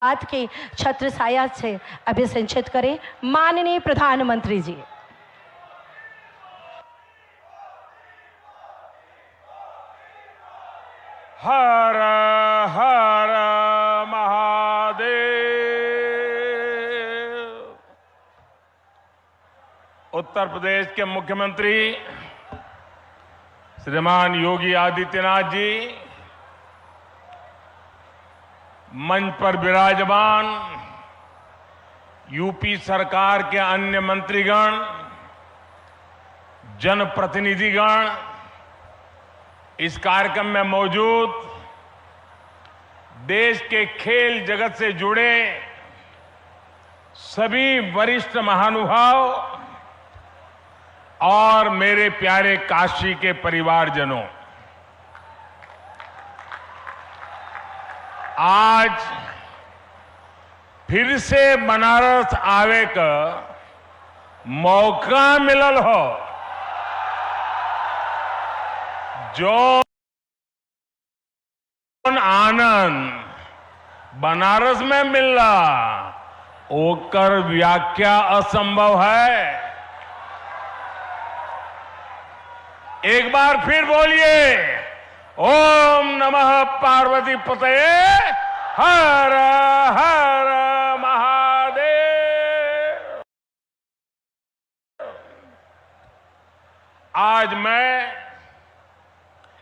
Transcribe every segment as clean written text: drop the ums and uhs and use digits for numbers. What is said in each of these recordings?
बात के छत्र छाया से अभिषेचित करें माननीय प्रधानमंत्री जी। हर हर महादेव। उत्तर प्रदेश के मुख्यमंत्री श्रीमान योगी आदित्यनाथ जी, मंच पर विराजमान यूपी सरकार के अन्य मंत्रीगण, जनप्रतिनिधिगण, इस कार्यक्रम में मौजूद देश के खेल जगत से जुड़े सभी वरिष्ठ महानुभाव और मेरे प्यारे काशी के परिवारजनों, आज फिर से बनारस आवे का मौका मिलल हो। जो आनंद बनारस में मिलला ओकर व्याख्या असंभव है। एक बार फिर बोलिए, ओम नमः पार्वती पतये हर हर महादेव। आज मैं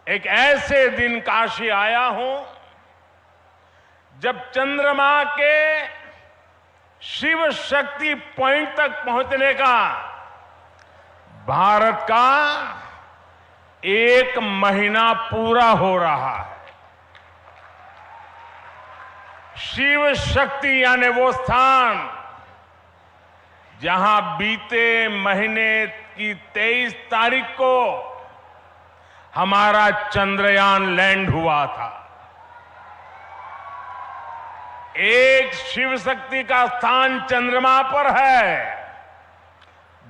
एक ऐसे दिन काशी आया हूं जब चंद्रमा के शिव शक्ति पॉइंट तक पहुंचने का भारत का 1 महीना पूरा हो रहा है। शिव शक्ति यानी वो स्थान जहां बीते महीने की 23 तारीख को हमारा चंद्रयान लैंड हुआ था। एक शिव शक्ति का स्थान चंद्रमा पर है,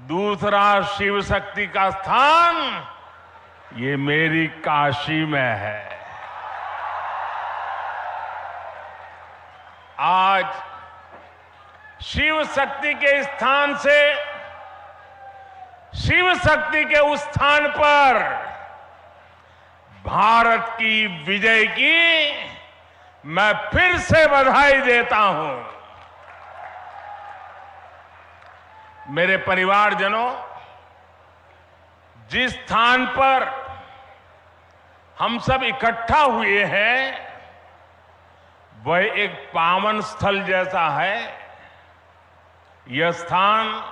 दूसरा शिव शक्ति का स्थान ये मेरी काशी में है। आज शिव शक्ति के स्थान से शिव शक्ति के उस स्थान पर भारत की विजय की मैं फिर से बधाई देता हूं। मेरे परिवारजनों, जिस स्थान पर हम सब इकट्ठा हुए हैं वह एक पावन स्थल जैसा है। यह स्थान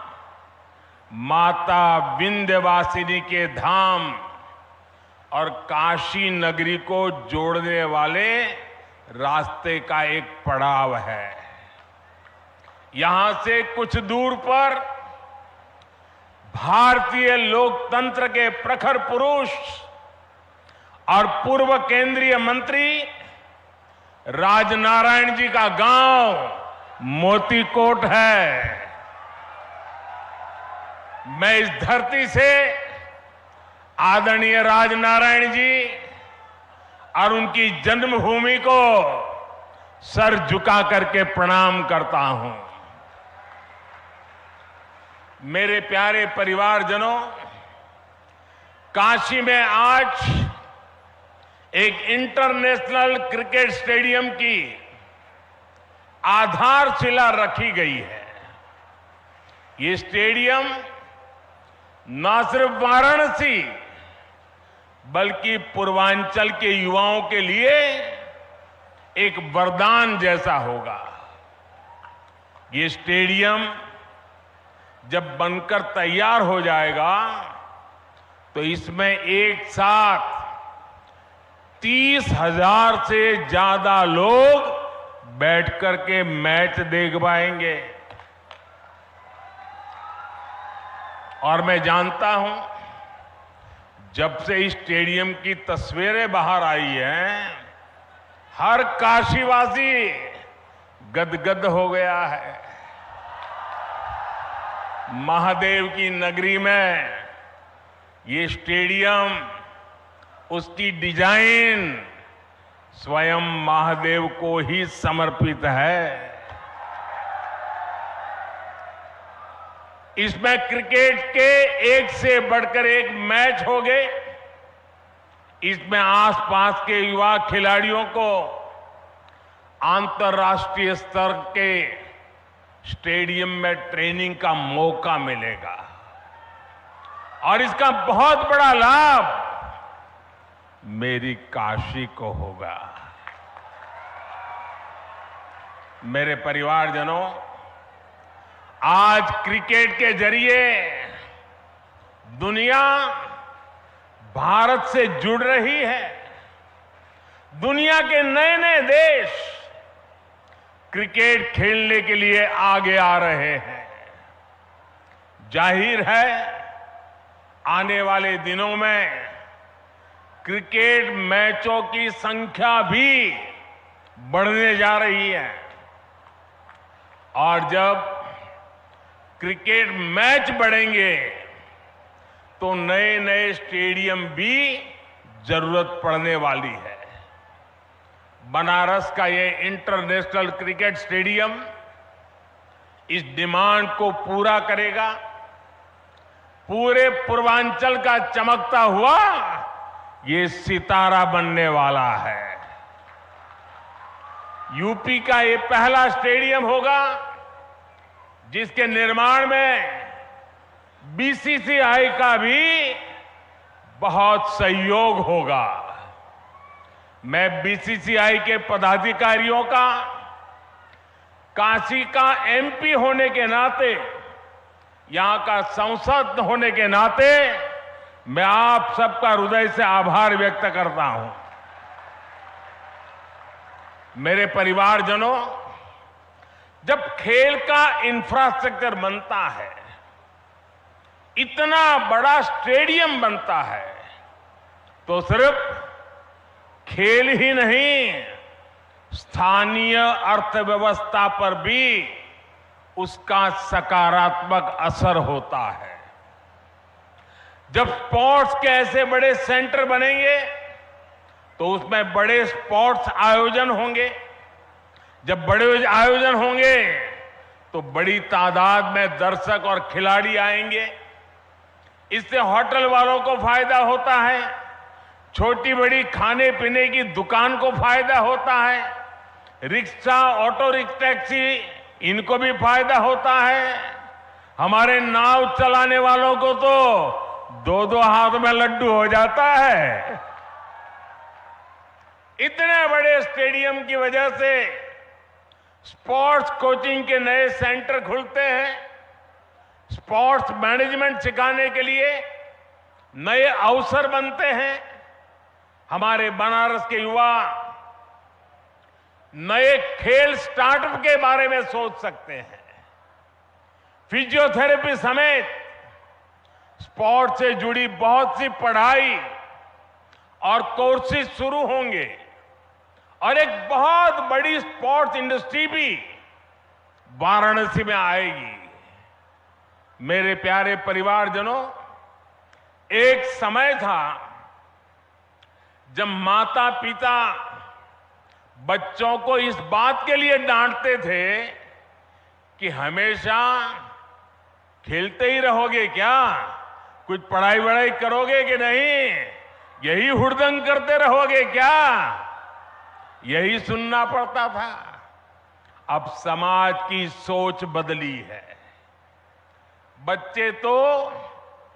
माता विंध्यवासिनी के धाम और काशी नगरी को जोड़ने वाले रास्ते का एक पड़ाव है। यहां से कुछ दूर पर भारतीय लोकतंत्र के प्रखर पुरुष और पूर्व केंद्रीय मंत्री राजनारायण जी का गांव मोतीकोट है। मैं इस धरती से आदरणीय राजनारायण जी और उनकी जन्मभूमि को सर झुका करके प्रणाम करता हूं। मेरे प्यारे परिवारजनों, काशी में आज एक इंटरनेशनल क्रिकेट स्टेडियम की आधारशिला रखी गई है। ये स्टेडियम न सिर्फ वाराणसी बल्कि पूर्वांचल के युवाओं के लिए एक वरदान जैसा होगा। ये स्टेडियम जब बनकर तैयार हो जाएगा तो इसमें एक साथ 30,000 से ज्यादा लोग बैठकर के मैच देख पाएंगे। और मैं जानता हूं, जब से इस स्टेडियम की तस्वीरें बाहर आई हैं, हर काशीवासी गदगद हो गया है। महादेव की नगरी में ये स्टेडियम, उसकी डिजाइन, स्वयं महादेव को ही समर्पित है। इसमें क्रिकेट के एक से बढ़कर एक मैच हो गए। इसमें आसपास के युवा खिलाड़ियों को अंतर्राष्ट्रीय स्तर के स्टेडियम में ट्रेनिंग का मौका मिलेगा और इसका बहुत बड़ा लाभ मेरी काशी को होगा। मेरे परिवारजनों, आज क्रिकेट के जरिए दुनिया भारत से जुड़ रही है। दुनिया के नए नए देश क्रिकेट खेलने के लिए आगे आ रहे हैं। जाहिर है, आने वाले दिनों में क्रिकेट मैचों की संख्या भी बढ़ने जा रही है और जब क्रिकेट मैच बढ़ेंगे तो नए नए स्टेडियम भी जरूरत पड़ने वाली है। बनारस का ये इंटरनेशनल क्रिकेट स्टेडियम इस डिमांड को पूरा करेगा। पूरे पूर्वांचल का चमकता हुआ ये सितारा बनने वाला है। यूपी का ये पहला स्टेडियम होगा जिसके निर्माण में बीसीसीआई का भी बहुत सहयोग होगा। मैं बीसीसीआई के पदाधिकारियों का, काशी का एमपी होने के नाते, यहां का सांसद होने के नाते मैं आप सबका हृदय से आभार व्यक्त करता हूं। मेरे परिवारजनों, जब खेल का इंफ्रास्ट्रक्चर बनता है, इतना बड़ा स्टेडियम बनता है, तो सिर्फ खेल ही नहीं, स्थानीय अर्थव्यवस्था पर भी उसका सकारात्मक असर होता है। जब स्पोर्ट्स के ऐसे बड़े सेंटर बनेंगे तो उसमें बड़े स्पोर्ट्स आयोजन होंगे। जब बड़े आयोजन होंगे तो बड़ी तादाद में दर्शक और खिलाड़ी आएंगे। इससे होटल वालों को फायदा होता है, छोटी बड़ी खाने पीने की दुकान को फायदा होता है, रिक्शा, ऑटो रिक्शा, टैक्सी, इनको भी फायदा होता है। हमारे नाव चलाने वालों को तो दो दो हाथ में लड्डू हो जाता है। इतने बड़े स्टेडियम की वजह से स्पोर्ट्स कोचिंग के नए सेंटर खुलते हैं। स्पोर्ट्स मैनेजमेंट सिखाने के लिए नए अवसर बनते हैं। हमारे बनारस के युवा नए खेल स्टार्टअप के बारे में सोच सकते हैं। फिजियोथेरेपी समेत स्पोर्ट्स से जुड़ी बहुत सी पढ़ाई और कोर्सेज शुरू होंगे और एक बहुत बड़ी स्पोर्ट्स इंडस्ट्री भी वाराणसी में आएगी। मेरे प्यारे परिवारजनों, एक समय था जब माता पिता बच्चों को इस बात के लिए डांटते थे कि हमेशा खेलते ही रहोगे क्या, कुछ पढ़ाई वढ़ाई करोगे कि नहीं, यही हुड़दंग करते रहोगे क्या, यही सुनना पड़ता था। अब समाज की सोच बदली है। बच्चे तो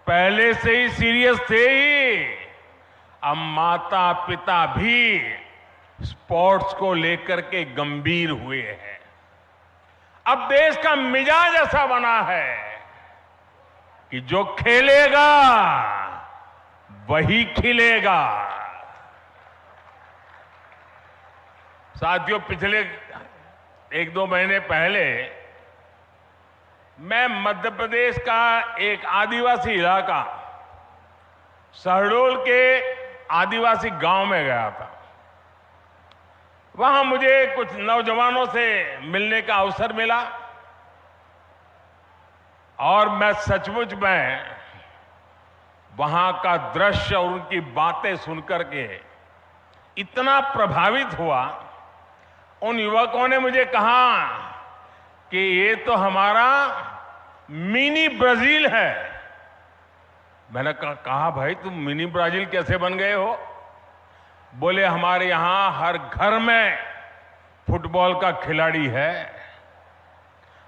पहले से ही सीरियस थे ही, अब माता पिता भी स्पोर्ट्स को लेकर के गंभीर हुए हैं। अब देश का मिजाज ऐसा बना है कि जो खेलेगा वही खिलेगा। साथियों, पिछले एक दो महीने पहले मैं मध्य प्रदेश का एक आदिवासी इलाका शहडोल के आदिवासी गांव में गया था। वहां मुझे कुछ नौजवानों से मिलने का अवसर मिला और मैं सचमुच में वहां का दृश्य और उनकी बातें सुनकर के इतना प्रभावित हुआ। उन युवकों ने मुझे कहा कि ये तो हमारा मिनी ब्राजील है। मैंने कहा भाई तुम मिनी ब्राजील कैसे बन गए हो? बोले हमारे यहां हर घर में फुटबॉल का खिलाड़ी है।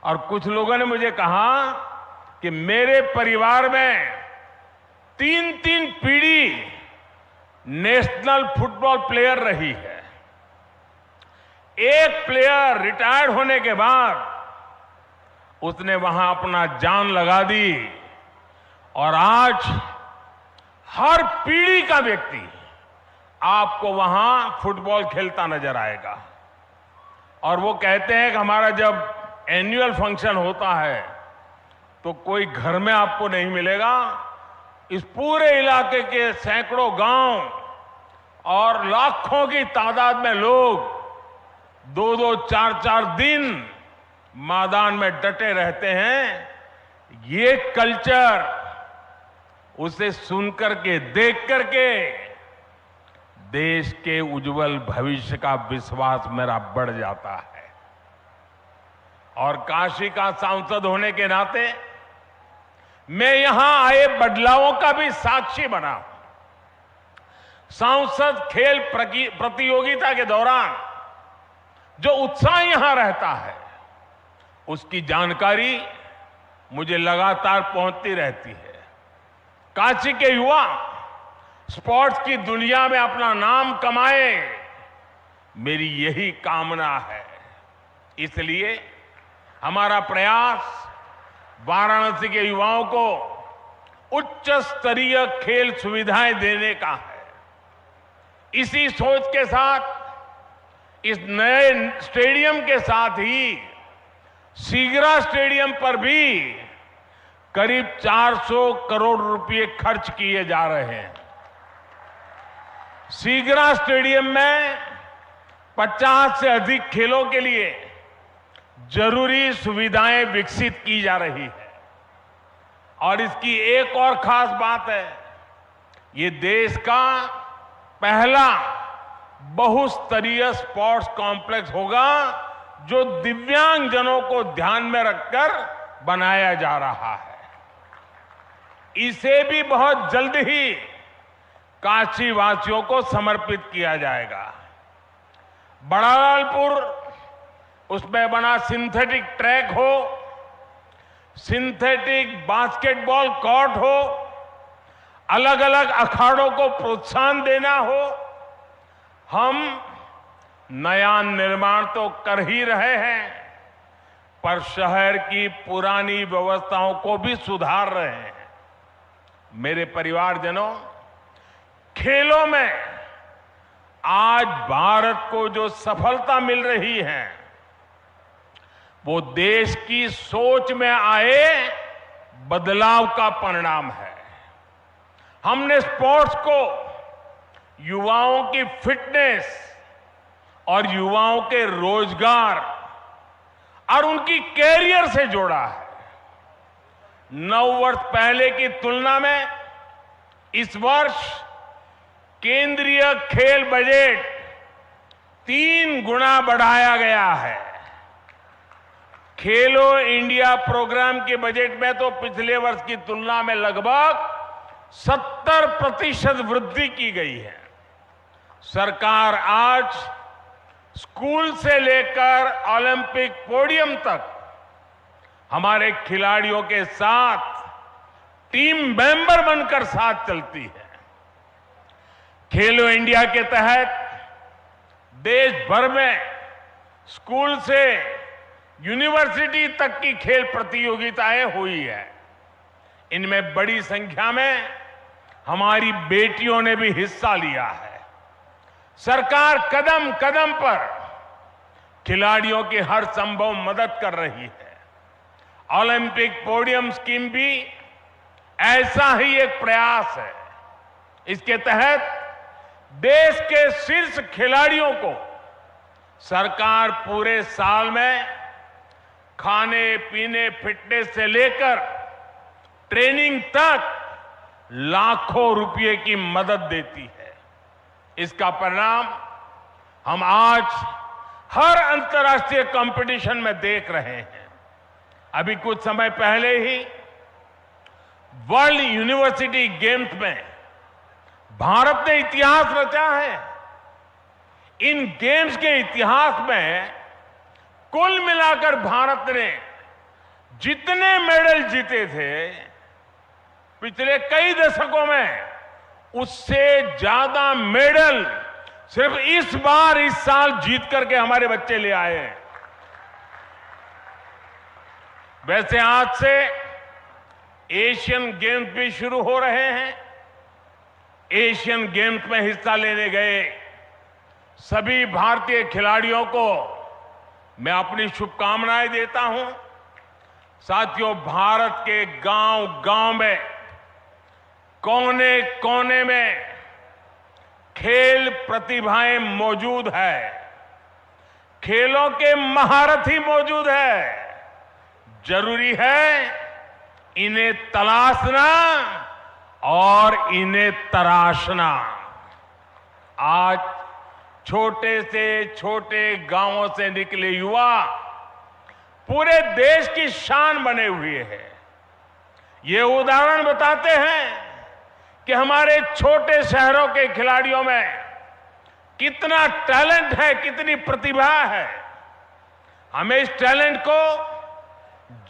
और कुछ लोगों ने मुझे कहा कि मेरे परिवार में 3-3 पीढ़ी नेशनल फुटबॉल प्लेयर रही है। एक प्लेयर रिटायर्ड होने के बाद उसने वहां अपना जान लगा दी और आज हर पीढ़ी का व्यक्ति आपको वहां फुटबॉल खेलता नजर आएगा। और वो कहते हैं कि हमारा जब एनुअल फंक्शन होता है तो कोई घर में आपको नहीं मिलेगा। इस पूरे इलाके के सैकड़ों गांव और लाखों की तादाद में लोग 2-2, 4-4 दिन मैदान में डटे रहते हैं। ये कल्चर उसे सुनकर के, देख करके देश के उज्जवल भविष्य का विश्वास मेरा बढ़ जाता है। और काशी का सांसद होने के नाते मैं यहां आए बदलावों का भी साक्षी बना। सांसद खेल प्रतियोगिता के दौरान जो उत्साह यहां रहता है उसकी जानकारी मुझे लगातार पहुंचती रहती है। काशी के युवा स्पोर्ट्स की दुनिया में अपना नाम कमाए, मेरी यही कामना है। इसलिए हमारा प्रयास वाराणसी के युवाओं को उच्च स्तरीय खेल सुविधाएं देने का है। इसी सोच के साथ इस नए स्टेडियम के साथ ही सीगरा स्टेडियम पर भी करीब 400 करोड़ रुपए खर्च किए जा रहे हैं। सीगरा स्टेडियम में 50 से अधिक खेलों के लिए जरूरी सुविधाएं विकसित की जा रही है। और इसकी एक और खास बात है, ये देश का पहला बहुस्तरीय स्पोर्ट्स कॉम्प्लेक्स होगा जो दिव्यांगजनों को ध्यान में रखकर बनाया जा रहा है। इसे भी बहुत जल्द ही काशी वासियों को समर्पित किया जाएगा। बड़ालालपुर, उसमें बना सिंथेटिक ट्रैक हो, सिंथेटिक बास्केटबॉल कोर्ट हो, अलग अलग अखाड़ों को प्रोत्साहन देना हो, हम नया निर्माण तो कर ही रहे हैं पर शहर की पुरानी व्यवस्थाओं को भी सुधार रहे हैं। मेरे परिवारजनों, खेलों में आज भारत को जो सफलता मिल रही है वो देश की सोच में आए बदलाव का परिणाम है। हमने स्पोर्ट्स को युवाओं की फिटनेस और युवाओं के रोजगार और उनकी कैरियर से जोड़ा है। 9 वर्ष पहले की तुलना में इस वर्ष केंद्रीय खेल बजट 3 गुना बढ़ाया गया है। खेलो इंडिया प्रोग्राम के बजट में तो पिछले वर्ष की तुलना में लगभग 70% वृद्धि की गई है। सरकार आज स्कूल से लेकर ओलंपिक पोडियम तक हमारे खिलाड़ियों के साथ टीम मेंबर बनकर साथ चलती है। खेलो इंडिया के तहत देश भर में स्कूल से यूनिवर्सिटी तक की खेल प्रतियोगिताएं हुई है। इनमें बड़ी संख्या में हमारी बेटियों ने भी हिस्सा लिया है। सरकार कदम कदम पर खिलाड़ियों की हर संभव मदद कर रही है। ओलंपिक पोडियम स्कीम भी ऐसा ही एक प्रयास है। इसके तहत देश के शीर्ष खिलाड़ियों को सरकार पूरे साल में खाने पीने, फिटनेस से लेकर ट्रेनिंग तक लाखों रुपए की मदद देती है। इसका परिणाम हम आज हर अंतर्राष्ट्रीय कंपटीशन में देख रहे हैं। अभी कुछ समय पहले ही वर्ल्ड यूनिवर्सिटी गेम्स में भारत ने इतिहास रचा है। इन गेम्स के इतिहास में कुल मिलाकर भारत ने जितने मेडल जीते थे पिछले कई दशकों में, उससे ज्यादा मेडल सिर्फ इस साल जीत करके हमारे बच्चे ले आए हैं। वैसे आज से एशियन गेम्स भी शुरू हो रहे हैं। एशियन गेम्स में हिस्सा लेने गए सभी भारतीय खिलाड़ियों को मैं अपनी शुभकामनाएं देता हूं। साथियों, भारत के गांव-गांव में, कोने कोने में खेल प्रतिभाएं मौजूद है। खेलों के महारथी मौजूद है। जरूरी है इन्हें तलाशना और इन्हें तराशना। आज छोटे से छोटे गांवों से निकले युवा पूरे देश की शान बने हुए हैं। ये उदाहरण बताते हैं कि हमारे छोटे शहरों के खिलाड़ियों में कितना टैलेंट है, कितनी प्रतिभा है। हमें इस टैलेंट को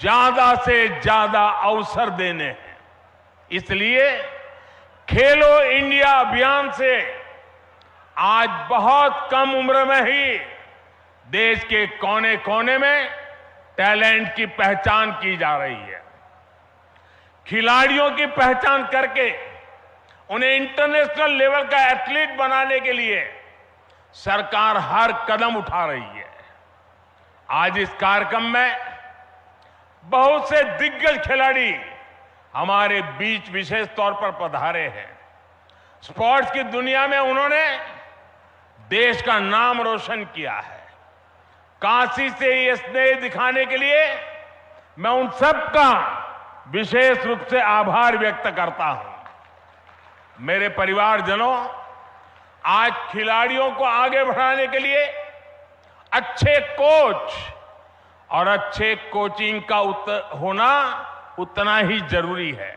ज्यादा से ज्यादा अवसर देने हैं। इसलिए खेलो इंडिया अभियान से आज बहुत कम उम्र में ही देश के कोने कोने में टैलेंट की पहचान की जा रही है। खिलाड़ियों की पहचान करके उन्हें इंटरनेशनल लेवल का एथलीट बनाने के लिए सरकार हर कदम उठा रही है। आज इस कार्यक्रम में बहुत से दिग्गज खिलाड़ी हमारे बीच विशेष तौर पर पधारे हैं। स्पोर्ट्स की दुनिया में उन्होंने देश का नाम रोशन किया है। काशी से ये स्नेह दिखाने के लिए मैं उन सबका विशेष रूप से आभार व्यक्त करता हूं। मेरे परिवारजनों, आज खिलाड़ियों को आगे बढ़ाने के लिए अच्छे कोच और अच्छे कोचिंग का होना उतना ही जरूरी है।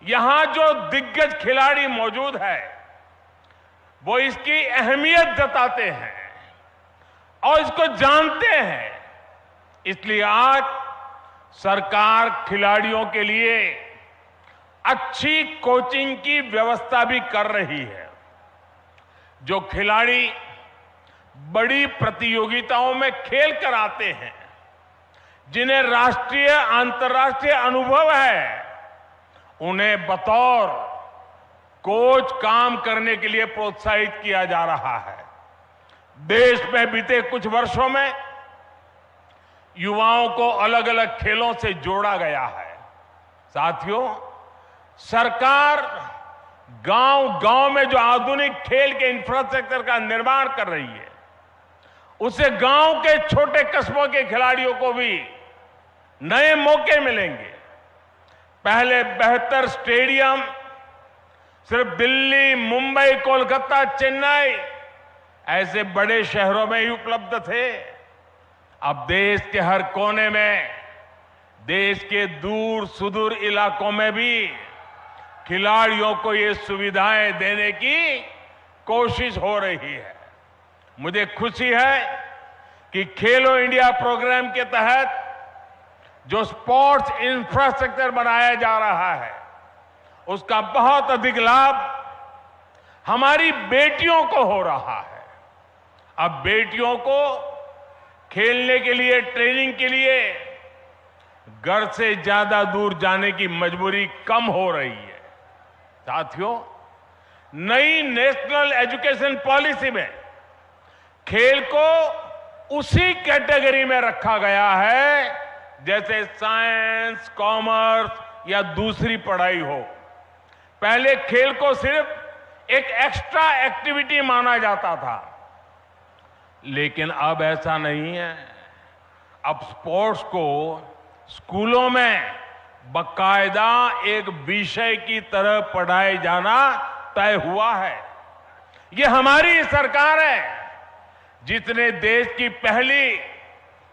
यहां जो दिग्गज खिलाड़ी मौजूद है वो इसकी अहमियत जताते हैं और इसको जानते हैं। इसलिए आज सरकार खिलाड़ियों के लिए अच्छी कोचिंग की व्यवस्था भी कर रही है। जो खिलाड़ी बड़ी प्रतियोगिताओं में खेल कर आते हैं, जिन्हें राष्ट्रीय अंतर्राष्ट्रीय अनुभव है, उन्हें बतौर कोच काम करने के लिए प्रोत्साहित किया जा रहा है। देश में बीते कुछ वर्षों में युवाओं को अलग अलग खेलों से जोड़ा गया है। साथियों, सरकार गांव-गांव में जो आधुनिक खेल के इंफ्रास्ट्रक्चर का निर्माण कर रही है, उससे गांव के छोटे कस्बों के खिलाड़ियों को भी नए मौके मिलेंगे। पहले बेहतर स्टेडियम सिर्फ दिल्ली, मुंबई, कोलकाता, चेन्नई ऐसे बड़े शहरों में ही उपलब्ध थे। अब देश के हर कोने में, देश के दूर सुदूर इलाकों में भी खिलाड़ियों को ये सुविधाएं देने की कोशिश हो रही है। मुझे खुशी है कि खेलो इंडिया प्रोग्राम के तहत जो स्पोर्ट्स इंफ्रास्ट्रक्चर बनाया जा रहा है, उसका बहुत अधिक लाभ हमारी बेटियों को हो रहा है। अब बेटियों को खेलने के लिए, ट्रेनिंग के लिए घर से ज्यादा दूर जाने की मजबूरी कम हो रही है। साथियों, नई नेशनल एजुकेशन पॉलिसी में खेल को उसी कैटेगरी में रखा गया है जैसे साइंस, कॉमर्स या दूसरी पढ़ाई हो। पहले खेल को सिर्फ एक एक्स्ट्रा एक्टिविटी माना जाता था, लेकिन अब ऐसा नहीं है। अब स्पोर्ट्स को स्कूलों में बाकायदा एक विषय की तरह पढ़ाए जाना तय हुआ है। ये हमारी सरकार है जिसने देश की पहली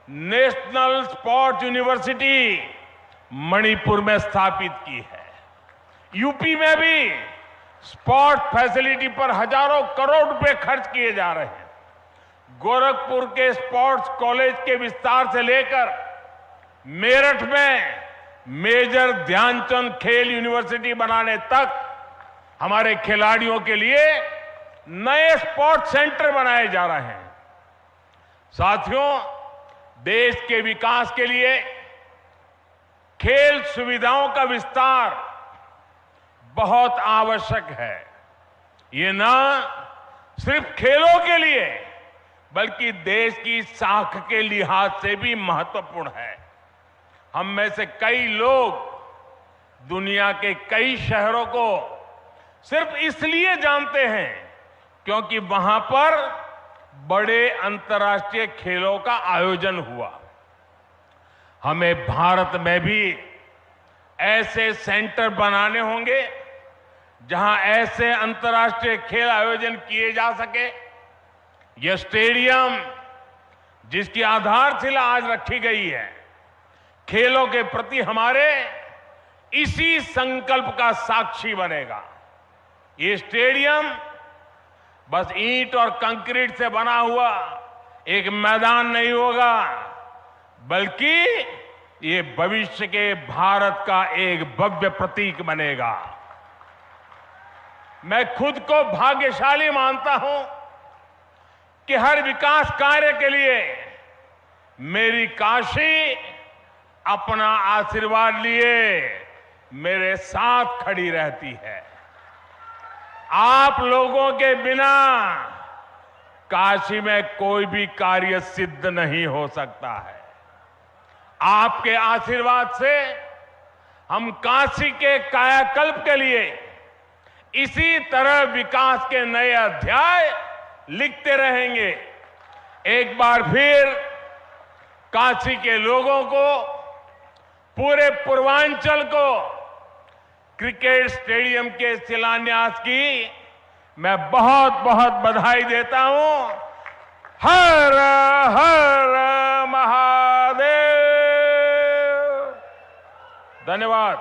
नेशनल स्पोर्ट्स यूनिवर्सिटी मणिपुर में स्थापित की है। यूपी में भी स्पोर्ट्स फैसिलिटी पर हजारों करोड़ रुपए खर्च किए जा रहे हैं। गोरखपुर के स्पोर्ट्स कॉलेज के विस्तार से लेकर मेरठ में मेजर ध्यानचंद खेल यूनिवर्सिटी बनाने तक हमारे खिलाड़ियों के लिए नए स्पोर्ट्स सेंटर बनाए जा रहे हैं। साथियों, देश के विकास के लिए खेल सुविधाओं का विस्तार बहुत आवश्यक है। ये न सिर्फ खेलों के लिए बल्कि देश की साख के लिहाज से भी महत्वपूर्ण है। हम में से कई लोग दुनिया के कई शहरों को सिर्फ इसलिए जानते हैं क्योंकि वहां पर बड़े अंतर्राष्ट्रीय खेलों का आयोजन हुआ। हमें भारत में भी ऐसे सेंटर बनाने होंगे जहां ऐसे अंतर्राष्ट्रीय खेल आयोजन किए जा सके। यह स्टेडियम जिसकी आधारशिला आज रखी गई है, खेलों के प्रति हमारे इसी संकल्प का साक्षी बनेगा। ये स्टेडियम बस ईंट और कंक्रीट से बना हुआ एक मैदान नहीं होगा, बल्कि ये भविष्य के भारत का एक भव्य प्रतीक बनेगा। मैं खुद को भाग्यशाली मानता हूं कि हर विकास कार्य के लिए मेरी काशी अपना आशीर्वाद लिए मेरे साथ खड़ी रहती है। आप लोगों के बिना काशी में कोई भी कार्य सिद्ध नहीं हो सकता है। आपके आशीर्वाद से हम काशी के कायाकल्प के लिए इसी तरह विकास के नए अध्याय लिखते रहेंगे। एक बार फिर काशी के लोगों को, पूरे पूर्वांचल को क्रिकेट स्टेडियम के शिलान्यास की मैं बहुत बहुत बधाई देता हूं। हर हर महादेव। धन्यवाद।